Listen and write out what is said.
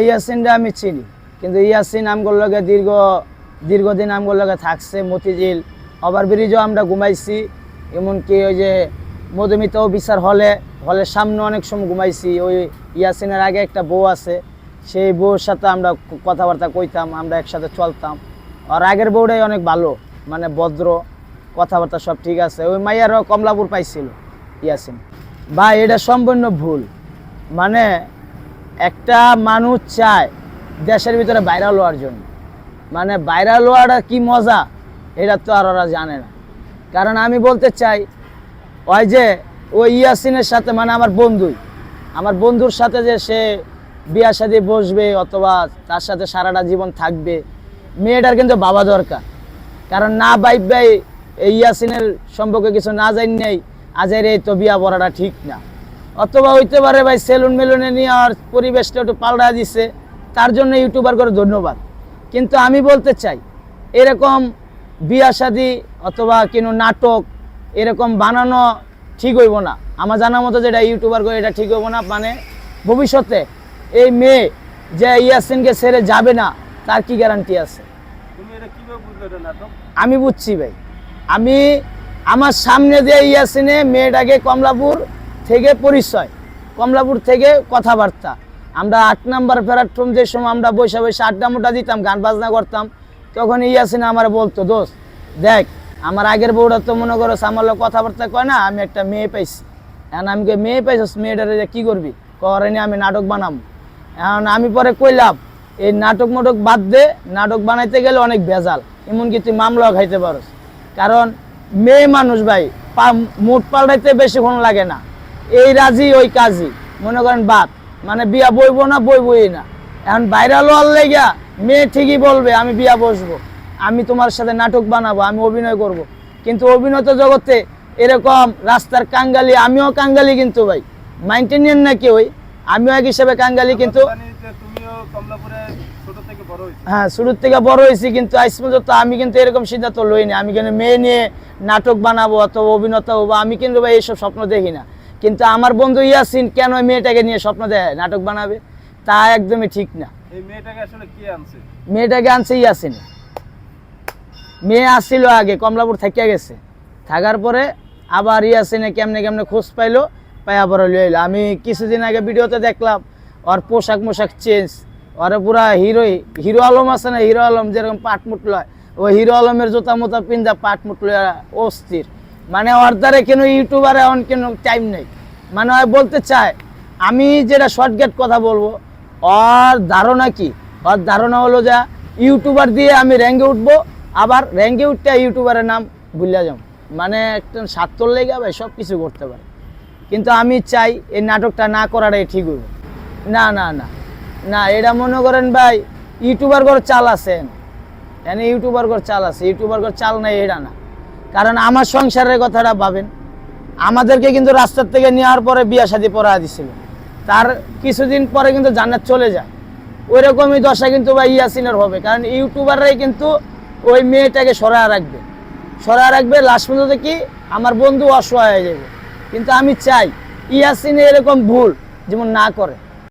ইয়াসিনটা আমি চিনি, কিন্তু ইয়াসিন আমগুলোর লগে দীর্ঘদিন আমগুলোর লগে থাকছে। মতিঝিল ওভারব্রিজও আমরা ঘুমাইছি, এমনকি ওই যে মধুমিতা বিচার হলের সামনে অনেক সময় ঘুমাইছি। ওই ইয়াসিনের আগে একটা বউ আছে, সেই বউর সাথে আমরা কথাবার্তা কইতাম, আমরা একসাথে চলতাম। আর আগের বউটাই অনেক ভালো, মানে ভদ্র, কথাবার্তা সব ঠিক আছে। ওই মাইয়ারও কমলাপুর পাইছিল ইয়াসিন। ভাই এটা সম্পূর্ণ ভুল। মানে একটা মানুষ চায় দেশের ভিতরে ভাইরাল হওয়ার জন্য, মানে ভাইরাল হওয়াটা কি মজা এটা তো আর ওরা জানে না। কারণ আমি বলতে চাই ওই যে ওই ইয়াসিনের সাথে, মানে আমার বন্ধুর সাথে যে সে বিয়া শাদী বসবে অথবা তার সাথে সারাটা জীবন থাকবে, মেয়েটার কিন্তু বাবা দরকার। কারণ না ভাই এই ইয়াসিনের সম্পর্কে কিছু না জানি নেই, আজের এই তো বিয়া পড়াটা ঠিক না। অথবা হইতে পারে ভাই সেলুন মেলুনে নিয়ে আর পরিবেশটা একটু পাল্টা দিছে, তার জন্য ইউটিউবার করে ধন্যবাদ। কিন্তু আমি বলতে চাই এরকম বিয়া শাদী অথবা কোনো নাটক এরকম বানানো ঠিক হইব না। আমার জানা মতো যেটা ইউটিউবার করে এটা ঠিক হইব না। মানে ভবিষ্যতে এই মেয়ে যে ইয়াসিনকে ছেড়ে যাবে না তার কি গ্যারান্টি আছে? আমি বুঝছি ভাই, আমার সামনে দিয়ে ইয়াসিনে মেয়েটাকে কমলাপুর থেকে পরিচয়, কমলাপুর থেকে কথাবার্তা, আমরা 8 নাম্বার প্ল্যাটফর্ম যে সময় আমরা বসে আড্ডা মোটা দিতাম, গান বাজনা করতাম, তখন ইয়াসিনে আমার বলতো, দোস্ত দেখ আমার আগের বউটা তো মনে করো আমার লোক কথাবার্তা কয় না, আমি একটা মেয়ে পাইছি। এখন আমি মেয়ে পাইছিস, মেয়েটারে কি করবি? করেনি আমি নাটক বানাবো। এখন আমি পরে কইলাম এই নাটক মোটক বাদ দে, নাটক বানাইতে গেলে অনেক ভেজাল, এমনকি তুই মামলাও খাইতে পারস। কারণ মেয়ে মানুষ ভাই মুড পাল্টাইতে বেশিক্ষণ লাগে না, এই রাজি ওই কাজই, মনে করেন বাদ, মানে বিয়া বইবো না বইবই না। এখন ভাইরাল হওয়ার লেগা মেয়ে ঠিকই বলবে আমি বিয়া বসবো, আমি তোমার সাথে নাটক বানাবো, আমি অভিনয় করব। কিন্তু অভিনয় জগতে এরকম রাস্তার কাঙ্গালি, আমিও কাঙ্গালি, কিন্তু ভাই মাইন্টেনিয়ান না কেউ, আমিও এক হিসাবে কাঙ্গালি। কিন্তু হ্যাঁ, শুরুর থেকে বড় হয়েছি, কিন্তু আজ পর্যন্ত আমি কিন্তু এরকম সিদ্ধান্ত লইনি আমি কেন মেয়ে নিয়ে নাটক বানাবো অথবা অভিনেতা হবো। আমি কিন্তু ভাই এইসব স্বপ্ন দেখি না। কিন্তু আমার বন্ধু ইয়াসিন কেন মেয়েটাকে নিয়ে স্বপ্ন দেয় নাটক বানাবে, তা একদমই ঠিক না। মেয়েটাকে আনছে ইয়াসিন। মেয়ে আসছিল আগে কমলাপুর থেকে গেছে, থাকার পরে আবার ইয়াসিনে কেমনে কেমনে খোঁজ পাইলো, পাইয়া পরে লিয়ে এলো। আমি কিছুদিন আগে ভিডিওতে দেখলাম ওর পোশাক চেঞ্জ, ওরা পুরা হিরো আলম আছে না, হিরো আলম যেরকম পাটমুট লয়, ওই হিরো আলমের জুতা মোতা পিন্ধা পাটমুট লয় অস্থির। মানে ওর দ্বারা কেন ইউটিউবার এমন কেন টাইম নেই। মানে ওই বলতে চায়, আমি যেটা শর্টকাট কথা বলবো, ওর ধারণা কি? ওর ধারণা হলো যে ইউটিউবার দিয়ে আমি র্যাঙ্কে উঠবো, আবার র্যাঙ্কে উঠতে ইউটিউবারের নাম ভুলিয়া যাও। মানে একটা স্বার্থর লেগে ভাই সব কিছু করতে পারে। কিন্তু আমি চাই এই নাটকটা না করাটাই ঠিক হইব। না না না না, এটা মনে করেন ভাই ইউটিউবার করে চাল আছে, এনে ইউটিউবার করে চাল আছে, ইউটিউবার করে চাল নাই এটা না। কারণ আমার সংসারের কথাটা ভাবেন, আমাদেরকে কিন্তু রাস্তার থেকে নেওয়ার পরে বিয়া শাদী পড়া দিছিল, তার কিছুদিন পরে কিন্তু জান্নাত চলে যায়। ওই রকমই দশা কিন্তু ভাই ইয়াসিনের হবে। কারণ ইউটিউবাররাই কিন্তু ওই মেয়েটাকে সরায় রাখবে, লাস্ট পর্যন্ত কি আমার বন্ধু অসহায় হয়ে যাবে। কিন্তু আমি চাই ইয়াসিনে এরকম ভুল যেমন না করে।